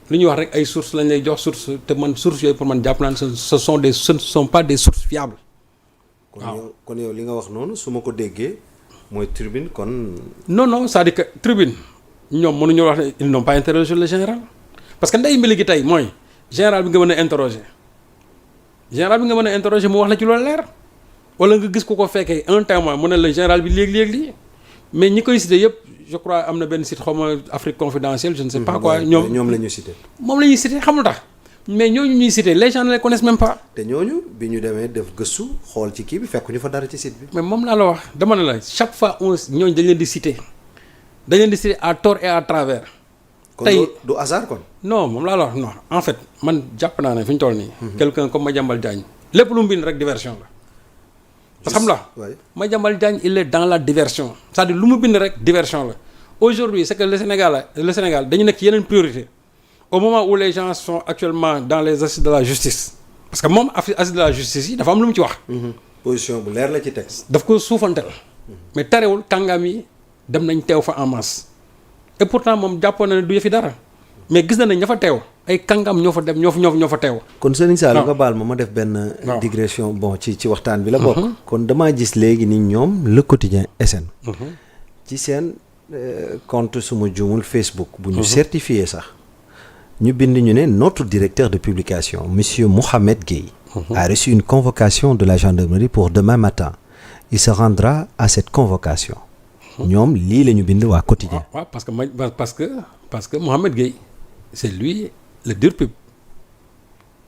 lu ñuy wax rek ay sources lañ lay jox source te man sources yooyu pour man jàpp naa ne ce ne sont pas des sources fiables. kon yow li nga wax noonu su ma ko déggee mooy tribune kon. non c'est-à-dire que tribune ñoom mënuñu wax ne ils n'ont pas interrogé le général parce que ndey mbili gi tey mooy général bi nga mën a interroger mu wax la ci loolu leer wala nga gis ku ko fekkee un témoin mu ne la général bi léegi lii mais ñi koy cité yëpp je crois am na benn site xaw ma Afrique confidentielle je ne sais pas quoi. ñoom la ñu cité. moom la ñuy cité xam lu tax mais ñooñu ñuy cité les gens ne les connaissent même pas. te ñooñu bi ñu demee def gëstu xool ci kii bi fekk ñu fa dara ci site bi. mais moom laa la wax dama ne la chaque fois ñooñu dañ leen di cité à tort et à travers. tey kon du hasard kon. non moom laa la wax non en fait man jàpp naa ne fi ñu toll nii. quelqu'un comme Madiambal Diagne lépp lu mu bind rek diversion la. parce que xam nga Madiambal Diagne il est dans la diversion c'est-à-dire lu mu bind rek diversion la aujourd'hui c'est que le Sénégal dañu nekk ci yeneen priorité au moment où les gens sont actuellement dans les assises de la justice parce que moom assises de la justice yi dafa am lu mu ci wax. position bu leer la ci texte. daf ko suufantel mais terewul kàngaam yi dem nañ teew fa en masse et pourtant moom jàppoon na ne du yëfi dara mais gis na ne ña fa teew ay kàngam ñoo fa dem ñoo fa teew. kon Serigne Saliou nga baal ma def benn. digression bon ci waxtaan bi la bokk. kon damaa gis léegi ni ñoom le quotidien SN. ci seen compte suma juumul Facebook. bu ñu certifié sax. ñu bind ñu ne notre directeur de publication monsieur Mohamed Gueye. a reçu une convocation de la gendarmerie pour demain matin. Il se rendra à cette convocation. ñoom lii la ñu bind waa quotidien. waaw parce que Mohamed Gueye c'est lui le dir pub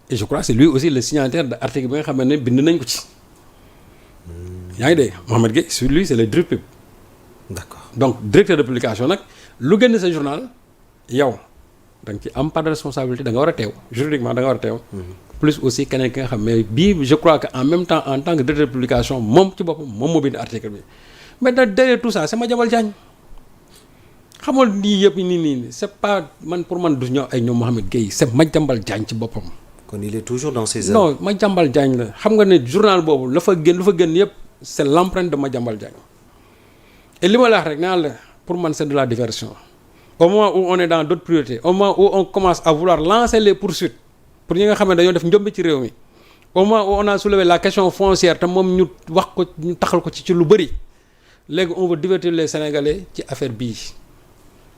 et je crois c'est lui aussi le signataire de article bi nga xam ne bind nañ ko ci. yaa ngi dégg Mohamed Gueye c'est lui c'est le dir pub. d'accord donc directeur de publication nag lu génn sa journal yow da nga ci am part de responsabilité da nga war a teew juridiquement da nga war a teew. plus aussi keneen ki nga xam mais bii je crois que en même temps en tant que directeur de publication moom ci boppam moom moo bind article bi mais derrière tout ça c'est Madiambal Diagne xamal nii yëpp nii c'est pas man pour man du ñëw ay ñoom Mohamed Gueye c'est Madiambal Diagne ci boppam. kon il est toujours dans ses œuvres. non Madiambal Diagne la xam nga ne journal boobu lu fa génn yëpp c'est l'empreinte de Madiambal Diagne et li ma la wax rek naan la pour man c'est de la diversion au moment où on est dans d'autres priorités au moment où on commence à vouloir lancer les poursuites pour ñi nga xam ne dañoo def njombe ci réew mi au moment où on a soulevé la question foncière te moom ñu wax ko ñu taxal ko ci lu bëri léegi on veut divertir les Sénégalais ci affaire bii.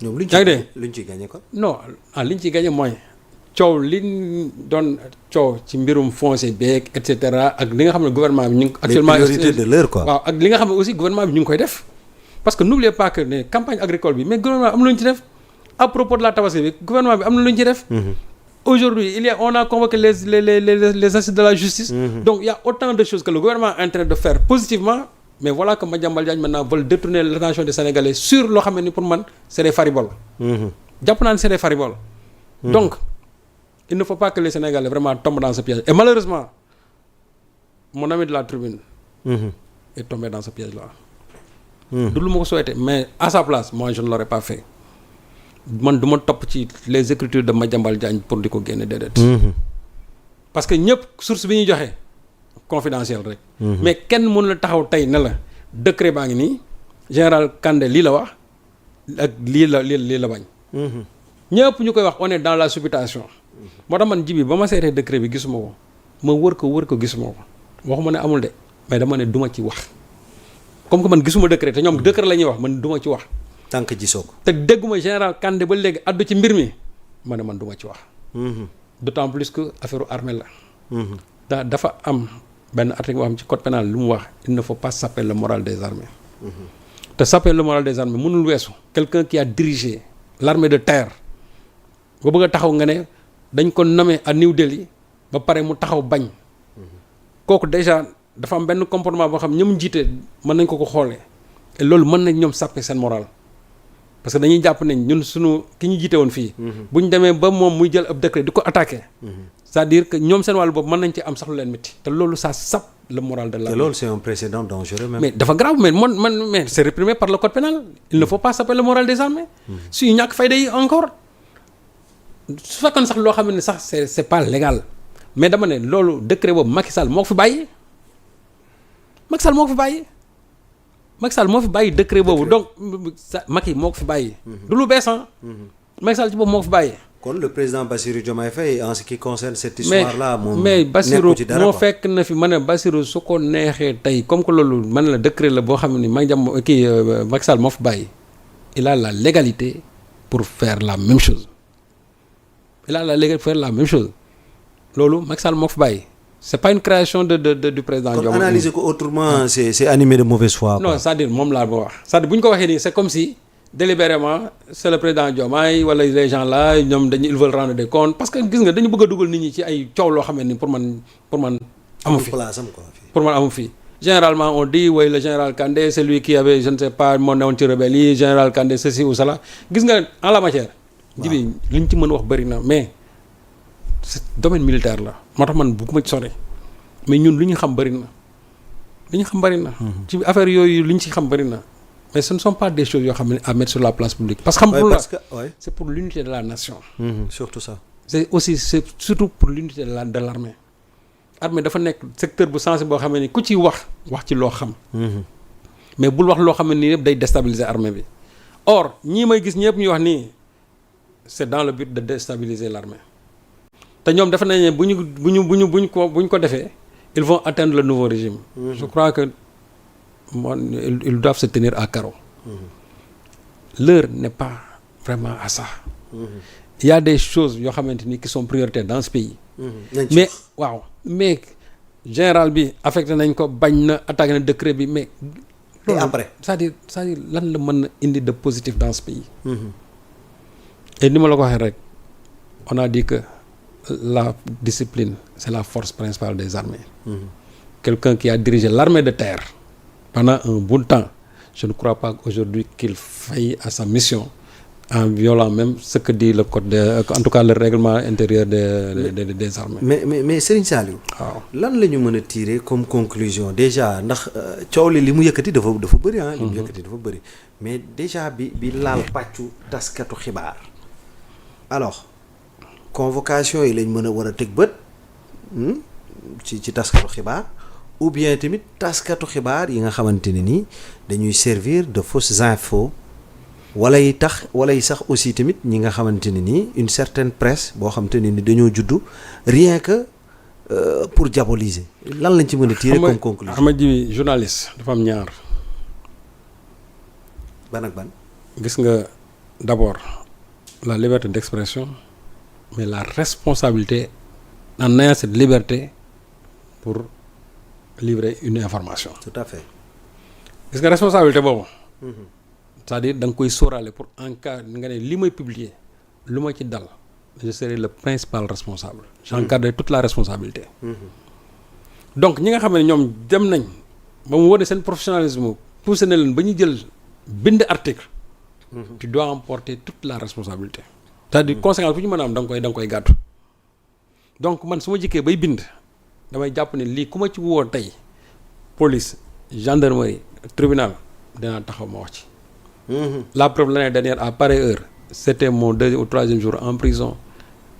ñoom luñ ciy gagné ko. non liñ ciy gagné mooy coow liñ doon coow ci mbirum foncier beeg et cetera ak li nga xam ne gouvernement bi ñu ngi. actuellement les priorités de l'heure quoi. waaw ak li nga xam ne aussi gouvernement bi ñu ngi koy def parce que n'oubliez pas que ne campagne agricole bi mais gouvernement am na lu ñu ci def à propos de la tabaski bi gouvernement bi am na lu ñu ci def. Aujourd'hui on a convoqué les assises de la justice. Donc il y a autant de choses que le gouvernement est en train de faire positivement. Mais voilà que Madiambal Diagne maintenant veulent détourner l'attention des Sénégalais sur loo xam ne ni pour man c'est des fariboles. jàpp naa ne c'est des fariboles. Donc il ne faut pas que les Sénégalais vraiment tombent dans ce piège et malheureusement mon ami de la tribune est tombé dans ce piège-là. du lu ma ko souhaité mais à sa place moi je ne l'aurais pas fait man du ma topp ci les écritures de Madiambal Diagne pour di ko génne déedéet. parce que ñëpp source bi ñuy joxe. confidentiel rek. mais kenn mënu la taxaw tey ne la décret baa ngi nii général Kandé lii la wax ak lii la bañ. ñëpp ñu koy wax on est dans la supputation. moo tax man jibi ba ma seetee décret bi gisuma ko ma wër ko gisuma ko waxuma ne amul de mais dama ne duma ci wax comme que man gisuma décret te ñoom décret la ñuy wax man duma ci wax. tant que gisoo ko. te dégguma général Kandé ba léegi addu ci mbir mi ma ne man duma ci wax. d'autant plus que affaire armée la. dafa am. benn article boo xam ci code pénal lu mu wax il ne faut pas saper le moral des armées te saper le moral des armées mënul weesu quelqu'un qui a dirigé l'armée de terre ba bëgg a taxaw nga ne dañ ko nommé à New Delhi ba pare mu taxaw bañ kooku déjà dafa am benn comportement boo xam ñoom jiite mën nañ ko xoolee et loolu mën nañ ñoom saper seen moral parce que dañuy jàpp nañ ñun suñu ki ñu jiite woon fii bu ñu demee ba moom muy jël ab décret di ko attaquer c'est-à-dire que ñoom seen wàllu boobu mën nañ ci am sax lu leen métti te loolu ça sape le moral de l'armée. te loolu c'est un précédent dangereux même. mais dafa grave mais c'est réprimé par le code pénal il ne faut pas saper le moral des armées suñu ñàkk fayda yi encore su fekkoon sax loo xam ne sax c'est pas légal mais dama ne loolu décret boobu Macky Sall moo ko fi bàyyi décret boobu donc Macky moo ko fi bàyyi. du lu bees Macky Sall ci boobu moo ko fi bàyyi. kon le président Bassirou Diomaye Faye en ce qui concerne cette histoire là moom mais Bassirou nekku ci dara moo quoi. fekk na fi ma ne Bassirou su ko neexee tey comme que loolu man la décret la boo xam ne ma jam kii Macky Sall moo fi bàyyi il a la légalité pour faire la même chose il a la légalité pour faire la même chose loolu Macky Sall moo fi bàyyi c'est pas une création de du président kon Diomaye. analyser ko autrement c'est animé de mauvaise foi non quoi. c'est-à-dire moom laa ba wax c'est-à-dire bu ñu ko waxee nii c'est comme si délibérément c'est le président Diomaye wala les gens là ñoom dañu ils veulent rendre des comptes parce que gis nga dañu bëgg a dugal nit ñi ci ay coow loo xam ne ni pour man amu fi place am quoi. pour man amu fi généralement on dit oui le général Kandé c'est lui qui avait je ne sais pas moo newoon ci rebelle yi général Kandé ceci ou cela gis nga en la matière. ji bi li ñu ci mën wax bëri na mais c'est domaine militaire la moo tax man bu ma ci sori mais ñun lu ñu xam bëri na li ñu xam bëri na. ci affaire yooyu li ñu ci xam bëri na mais ce ne sont pas des choses yoo xam ne à mettre sur la place publique. parce que xam nga c'est pour l'unité de la nation. surtout ça. c'est surtout pour l'unité de l'armée. armée dafa nekk secteur bu sensible boo xam ne ni ku ci wax ci loo xam. mais bul wax loo xam ne nii yëpp day déstabiliser armée bi. or ñii may gis ñëpp ñuy wax nii c'est dans le but de déstabiliser l'armée. te ñoom dafa nañ ne bu ñu ko defee ils vont atteindre le nouveau régime. Je crois que ils doivent se tenir à carreau. L'heure n'est pas vraiment à ça. Il y a des choses yoo xamante ni qui sont prioritaires dans ce pays. mais waaw mais général bi affecté nañ ko bañ na attaqué na décret bi mais. et après c'est-à-dire lan la mën na indi de positif dans ce pays. et ni ma la ko waxee rek on a dit que la discipline c'est la force principale des armées. Quelqu'un qui a dirigé l'armée de terre pendant un bon temps, je ne crois pas qu'aujourd'hui qu'il faille à sa mission en violant même ce que dit le code en tout cas le règlement intérieur des armées. mais Serigne Saliou. waaw lan la ñu mën a tirer comme conclusion déjà ndax coow li mu yëkkati dafa bëri ah. li mu yëkkati dafa bëri mais déjà bi laal pàccu taskatu xibaar alors convocation yi lañ mën a war a teg bët ci taskatu xibaar ou bien tamit taskatu xibaar yi nga xamante ne nii dañuy servir de fausses infos. wala yi sax aussi tamit ñi nga xamante ne nii une certaine presse boo xamante ne ni dañoo juddu rien que pour diaboliser lan lañ ci mën a tirer comme conclusion. xam nga ji journaliste dafa am ñaar. ban ak ban. gis nga d'abord la liberté d'expression mais la responsabilité en ayant cette liberté pour livrer une information. tout à fait. gis nga responsabilité boobu. c'est-à-dire da nga koy sóoraale pour en cas nga ne li may publier lu ma ci dal je serai le principal responsable. j'encadre toute la responsabilité. donc ñi nga xam ne ñoom dem nañ ba mu wane seen professionnalisme poussé na leen ba ñu jël bind article. tu dois emporter toute la responsabilité. c'est-à-dire conséquence bu ñu mën a am da nga koy gàddu. donc man su ma jikkee bay bind damay jàpp ne lii ku ma ci woo tey police gendarmerie tribunal dinaa taxaw ma wax ci. La preuve l'année dernière à pareille heure c'était mon 2e ou 3e jour en prison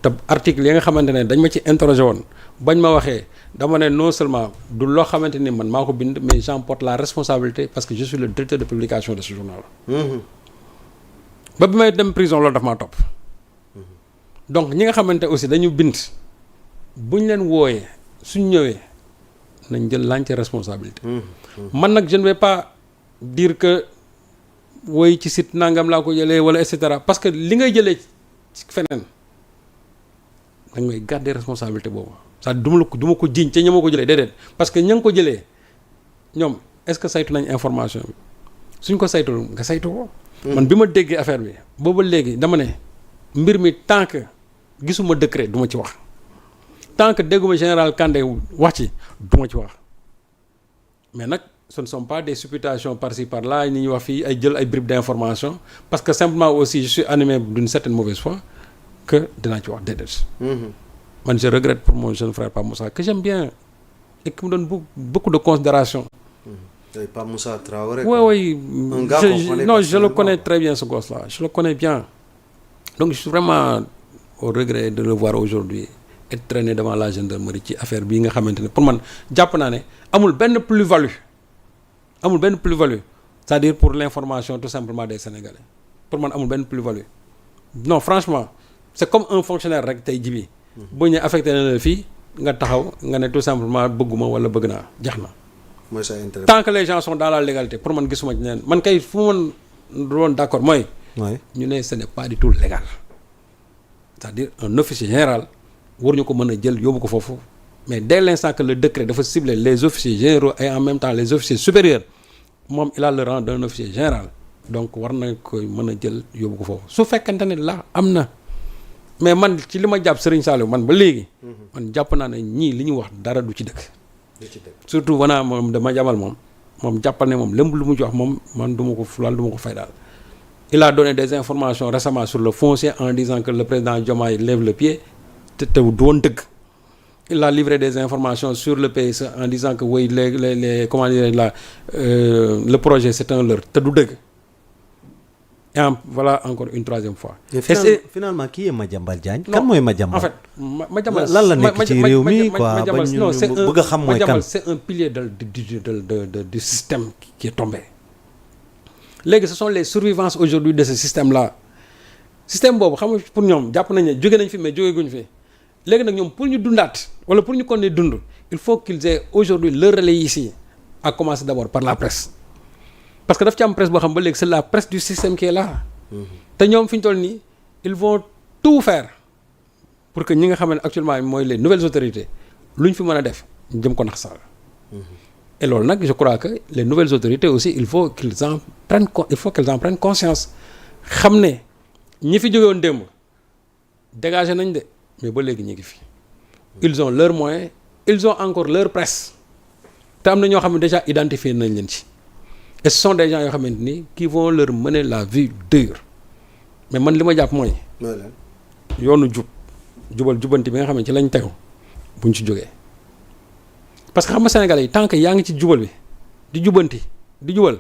te article yi nga xamante ne dañ ma ci interrogé woon bañ ma waxee dama ne non seulement du loo xamante ni man maa ko bind mais j'emporte la responsabilité parce que je suis le directeur de publication de ce journal. ba bi may dem prison loolu daf maa topp. donc ñi nga xamante aussi dañu bind buñ leen wooyee suñ ñëwee nañ jël l'entière responsabilité. man nag je ne vais pas dire que. woy ci site nangam laa ko jëlee wala et cetera parce que li ngay jëlee ci feneen da ngay garder responsabilité boobu c'est-à-dire du ma ko jiiñ ca ña ma ko jëlee déedéet parce que ña nga ko jëlee ñoom est-ce que saytu nañ information bi suñ ko saytul nga saytu ko. man bi ma déggee affaire bi booba léegi dama ne mbir mi tant que gisuma décret du ma ci wax tant que dégguma général Kandé wax ci du ma ci wax mais nag. ce ne sont pas des supputations par-ci par-là ni ñuy wax fii ay jël ay bribes d'information parce que simplement aussi je suis animé d'une certaine mauvaise foi que dinaa ci wax déedéet. man je regrette pour mon jeune frère Pape Moussa que j'aime bien et qui me donne beaucoup de considération. Pape Moussa Traoré. oui un gars je le connais très bien ce gosse-là je le connais bien donc je suis vraiment au regret de le voir aujourd'hui être traîné devant la gendarmerie ci affaire bii nga xamante ne pour man jàpp naa ne amul benn plus-value. c'est-à-dire pour l'information tout simplement des Sénégalais pour man amul benn plus-value non franchement c'est comme un fonctionnaire rek tey jibi bu ñu affecté na la fii nga taxaw nga ne tout simplement bëgguma wala bëgg naa jax na. mooy sa intérêt. tant que les gens sont dans la légalité pour man gisuma ci neen man kay fu man doon d'accord mooy. ñu ne ce n'est pas du tout légal. c'est-à-dire un officier général waruñu ko mën a jël yóbbu ko foofu mais dès l'instant que le décret dafa cibler les officiers généraux et en même temps les officiers supérieurs moom il a le rang d'un officier général donc war na koy mën a jël yóbbu ko foofu su fekkente ne la am na mais man ci li ma jàpp Serigne Saliou man ba léegi man jàpp naa ne ñii li ñu wax dara du ci dëkk surtout wanaa moom dama jamal moom jàppal ne moom lépp lu mu ci wax moom man du ma ko fulal du ma ko fay daal. Il a donné des informations récemment sur le foncier en disant que le président Diomaye lève le pied te doon dëgg. Il a livré des informations sur le PSE en disant que oui les comment dire le projet c'est un leurre te du dëgg. Et voilà encore une troisième fois. Finalement qui est Madiambal Diagne. kan mooy Madiambal en fait Madiambal lan la nekk ci réew mi quoi ba ñu bëgg a xam mooy kan. c'est un pilier du système qui est tombé. léegi ce sont les survivances aujourd'hui de ce système-là système boobu xam nga pour ñoom jàpp nañ ne jóge nañ fi mais jóge guñ fi léegi nag ñoom pour ñu dundaat wala pour ñu continuer dund il faut qu'ils aient aujourd'hui leur relais ici à commencer d'abord par la presse parce que daf ci am presse boo xam ba léegi c'est la presse du système qui est là te ñoom fi ñu toll nii ils vont tout faire pour que ñi nga xam ne actuellement mooy les nouvelles autorités lu ñu fi mën a def jëm ko nax sax et loolu nag je crois que les nouvelles autorités aussi il faut qu'elles en prennent conscience xam ne ñi fi jóge woon démb dégagé nañ de mais ba léegi ñu ngi fi ils ont leurs moyens ils ont encore leur presse te am na ñoo xam ne déjà identifié nañ leen ci et ce sont des gens yoo xamante ni qui vont leur mener la vie dure mais man li ma jàpp mooy yoonu jubal jubanti bi nga xam ne ci lañ tegu buñ ci jógee parce que xam nga Sénégalais yi tant que yaa ngi ci jubal bi di jubanti di jubal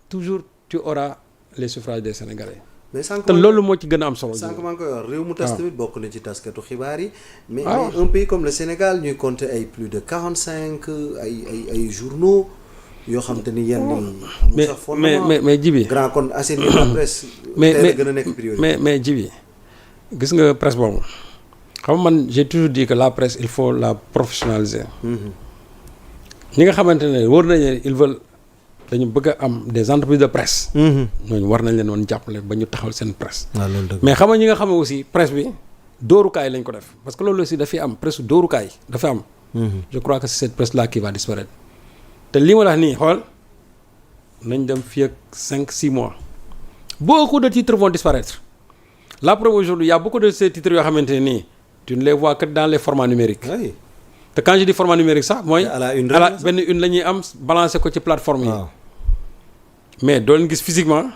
toujours tu auras les suffrages des Sénégalais. mais sànq te loolu moo ci gën a am solo. sànq maa ngi koy wax réew mu tas tamit bokk na ci taskatu xibaar yi. mais un pays comme le Sénégal ñuy compter ay plus de 45 ay journaux yoo xam te ni yenn yi. mais Djibi. grand kon assainir la presse. mais gën a nekk priorité. mais Djibi gis nga presse boobu xam nga man j'ai toujours dit que la presse il faut la professionnaliser. ñi nga xamante ne wóor nañu ils veulent dañu bëgg a am des entreprises de presse. ñooñu war nañ leen woon jàppale ba ñu taxawal seen presse. mais xam nga ñi nga xam ne aussi presse bi dóorukaay lañ ko def parce que loolu aussi dafay am presse dóorukaay dafa am. je crois que c'est cette presse là qui va disparaître. te li ma la wax nii xool nañ dem fii ak 5-6 mois beaucoup de titres vont disparaître la preuve aujourd'hui il y a beaucoup de ces titres yoo xamante ne nii tu ne les vois que dans les formats numériques. Oui. te quand je dis format numérique sax mooy. à la une benn une la ñuy am balancer ko ci plateforme yi. mais doo leen gis physiquement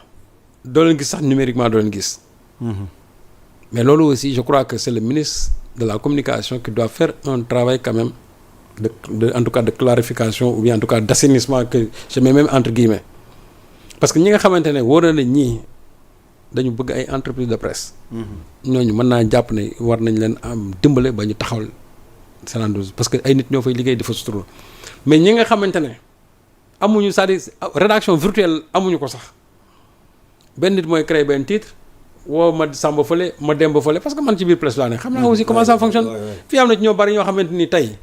doo leen gis sax numériquement doo leen gis. mais loolu aussi je crois que c'est le ministre de la communication qui doit faire un travail quand même de en tout cas de clarification ou bien en tout cas d'assainissement que je mets même entre guillemets parce que ñi nga xamante ne wóor na ne ñii dañu bëgg ay entreprise de presse. ñooñu mën naa jàpp ne war nañ leen am dimbale ba ñu taxawal. parce que ay nit ñoo fay liggéey dafa sutura mais ñi nga xamante ne amuñu c'est-à-dire rédaction virtuelle amuñu ko sax benn nit mooy créer benn titre woo ma sàmba fële ma dem ba fële parce que man ci biir presse laa ne xam naa aussi comment ça fonctionne fii am na ci ñoo bari ñoo xamante ni tey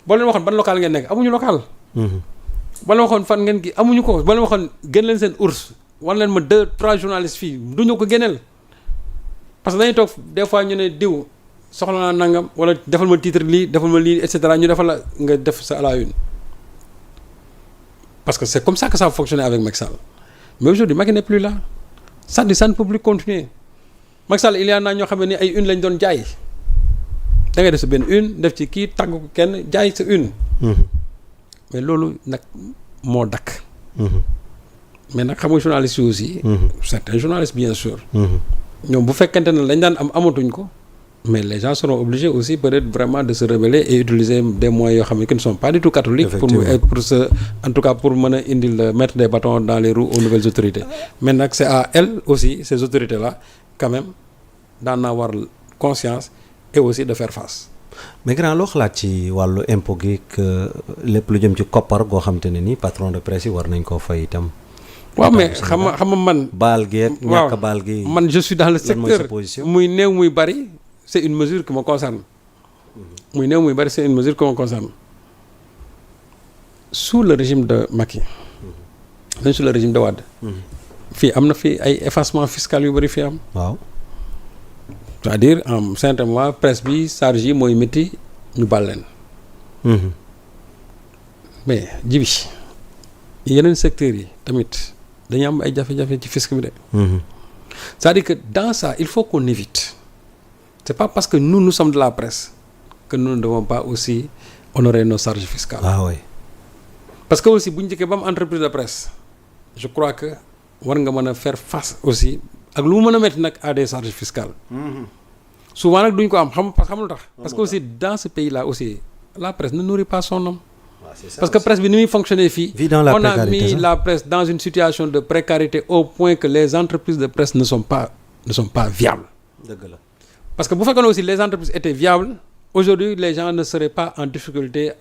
boo leen waxoon ban local ngeen nekk amuñu local boo leen waxoon fan ngeen ki amuñu ko boo leen waxoon génn leen seen ours wan leen ma 2-3 journalistes fii duñu ko génneel parce que dañuy toog des fois ñu ne diw soxla naa nangam wala defal ma titre lii defal ma lii et cetera ñu defal la nga def sa à la une parce que c'est comme ça que ça a fonctionné avec Macky Sall mais aujourd'hui Macky n'est plus là ça ne peut plus continuer Macky Sall il y en a ñoo xam ne ni ay une lañ doon jaay da ngay def sa benn une def ci kii tàgg ko kenn jaay sa une. mais loolu nag moo dakk. mais nag xam nga journalistes yi aussi. certains journalistes bien sûr. ñoom bu fekkente ne lañ daan am amatuñ ko. mais les gens seront obligés aussi peut-être vraiment de se rebeller et utiliser des moyens yoo xam ne qui ne sont pas du tout catholiques pour se en tout cas pour mën a indil mettre des bâtons dans les roues aux nouvelles autorités mais nag c'est à elles aussi ces autorités là quand même d'en avoir conscience et aussi de faire face. mais grand loo xalaat ci wàllu impôt gi lépp lu jëm ci koppar goo xam te ne ni patron de presse yi war nañ koo fay itam. waaw mais xam nga man. baal geeg ñàkk baal gi. man je suis dans le secteur muy néew muy bari c'est une mesure qui me concerne. muy néew muy bari c'est une mesure qui me concerne. sous le régime de Macky. même sous le régime de Wade. fii am na fi ay effacement fiscal yu bari fi am. waaw. c'est-à-dire en certainement presse bi charge yi mooy métti ñu baal leen. mais jibi yeneen secteurs yi tamit dañu am ay jafe-jafe ci fisc bi de. c'est-à-dire que dans ça il faut qu'on évite. c'est pas parce que nous sommes de la presse que nous ne devons pas aussi honorer nos charges fiscales. ah oui. parce que aussi bu ñu njëkkee ba am entreprise de presse je crois que war nga mën a faire face aussi ak lu mu mën a mettre nag à des charges fiscales. souvent nag duñ ko am xam lu tax. parce que aussi dans ce pays là aussi la presse ne nourrit pas son homme. parce que presse bi ni muy fonctionner fii. on a mis la presse dans une situation de précarité au point que les entreprises de presse ne sont pas viables. dëgg la parce que bu fekkoon aussi les entreprises étaient viables aujourd'hui les gens ne seraient pas en difficulté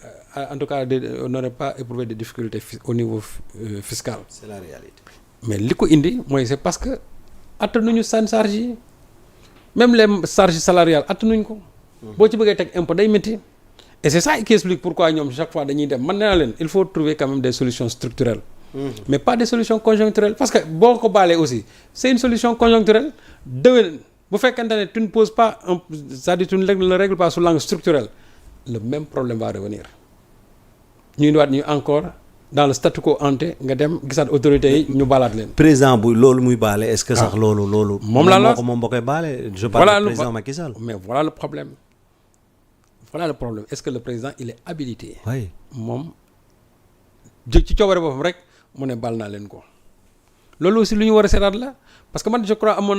en tout cas n'auraient pas éprouvé de difficultés au niveau fiscal. c'est la réalité. mais li ko indi mooy c'est parce que attanuñu seen charges yi même les charges salariales attanuñ ko. boo ci bëggee teg impôt day métti. et c'est ça qui explique pourquoi ñoom chaque fois dañuy dem man nee naa leen il faut trouver quand même des solutions structurelles. mais pas des solutions conjoncturelles parce que boo ko baalee aussi c'est une solution conjoncturelle déwén bu fekkente ne tu ne poses pas c'est-à-dire tu ne le règles pas sous l'angle structurel le même problème va revenir ñu indiwaat ñu encore dans le statu quo ante nga dem gisaat autorités yi ñu baalaat leen. président bu loolu muy baale est-ce que sax loolu. moom la moom boo koy baale. je parle du président Macky Sall. mais voilà le problème. Est-ce que le président il est habilité. oui moom ci coobare boppam rek mu ne baal naa leen ko. loolu aussi lu ñu war a seetaat la parce que man je crois amoon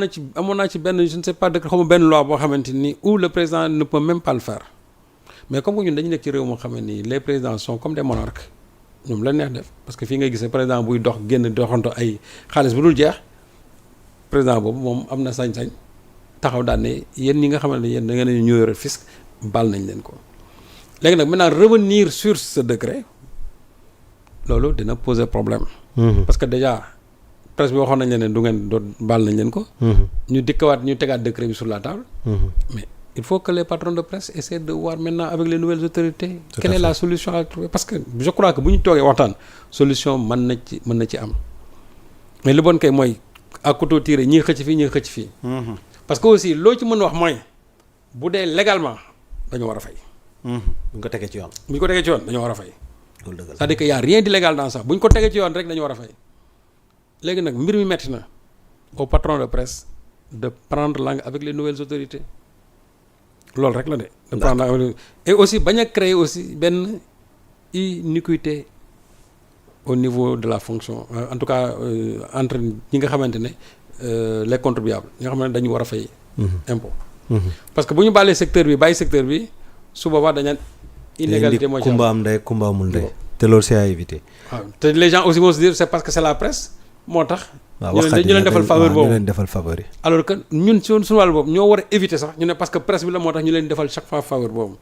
naa ci benn je ne sais pas de xaw ma benn loi boo xamante ni où le président ne peut même pas le faire mais comme que ñun dañu nekk ci réew moo xam ne nii les présidents sont comme des monarques ñoom la neex def parce que fii ngay gisee président buy dox génn doxanto ay xaalis bu dul jeex président boobu moom am na sañ-sañ taxaw daan ne yéen ñi nga xamante ne yéen da ngeen a ñëw yore fisc baal nañ leen ko léegi nag maintenant revenir sur ce décret loolu dina poser problème. parce que déjà presse bi waxoon nañ leen ne du ngeen doon baal nañ leen ko. ñu dikkawaat ñu tegaat décret bi sur la table. mais il faut que les patrons de presse essaient de voir maintenant avec les nouvelles autorités. quelle est la solution à trouver parce que je crois que bu ñu toogee waxtaan solution mën na ci am mais li bon kay mooy à couteau tiré ñii xëcc fii. parce que aussi loo ci mën wax mooy bu dee légalement dañoo war a fay. bu ñu ko tegee ci yoon. dañoo war a fay. loolu dëgg la c'est-à-dire que y a rien d'illégal dans ça bu ñu ko tegee ci yoon rek dañoo war a fay. léegi nag mbir mi metti na au patron de presse de prendre langue avec les nouvelles autorités loolu rek la de. de prendre langue et aussi bañ a créer aussi benn iniquité au niveau de la fonction en tout cas entre ñi nga xamante ne les contribuables ñi nga xam ne dañu war a fay. impôt. parce que bu ñu bàllee secteur bi bàyyi secteur bi su boobaa dañu inégalité mooy ci kumba am ndey kumba amul ndey. te loolu c'est à éviter. waaw te les gens aussi vont se dire c'est parce que c'est la presse moo tax. waaw ñu leen defal faveur boobu ñu leen defal faveur yi. alors que ñun suñu wàllu boobu ñoo war a éviter sax ñu ne parce que presse bi la moo tax ñu leen defal chaque fois faveur boobu.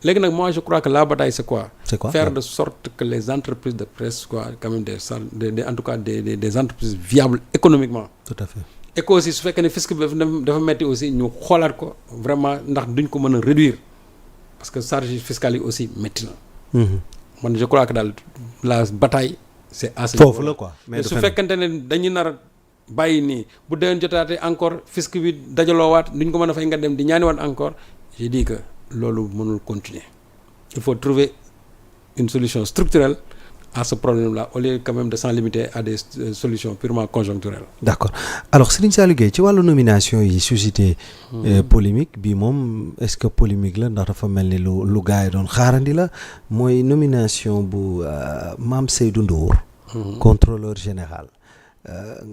léegi nag moi je crois que la bataille c'est quoi. Faire de sorte que les entreprises de presse soient quand même en tout cas des entreprises viables économiquement. tout à fait. et que aussi su fekkee ne fisc bi dafa metti aussi ñu xoolaat ko vraiment ndax duñ ko mën a réduire parce que charge fiscale yi aussi metti na. man je crois que daal la bataille c'est assez. foofu la quoi mais su fekkente ne dañuy nar a bàyyi nii bu déwén jotaatee encore fisc bi dajaloowaat duñ ko mën a fay nga dem di ñaaniwaat encore j'ai dit que loolu mënul continuer il faut trouver une solution structurelle à ce problème-là au lieu quand même de s'en limiter à des solutions purement conjoncturelles. D'accord alors Serigne Saliou Gueye ci wàllu nomination yi suscité polémique bi moom est-ce que polémique la ndax dafa mel ni lu gars yi doon xaarandi la mooy nomination bu Mame Seydou Ndour contrôleur général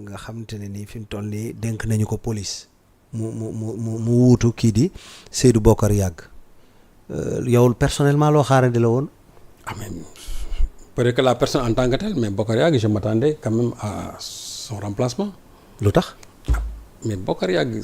nga xamante ne nii fi mu toll nii dénk nañu ko police mu wuutu kii di Seydou Bokar Yàgg yow personnellement loo xaarandi la woon. Peut-être que la personne en tant que telle mais Bokar Yàgg je m'attendais quand même à son remplacement. lu tax. mais Bokar Yàgg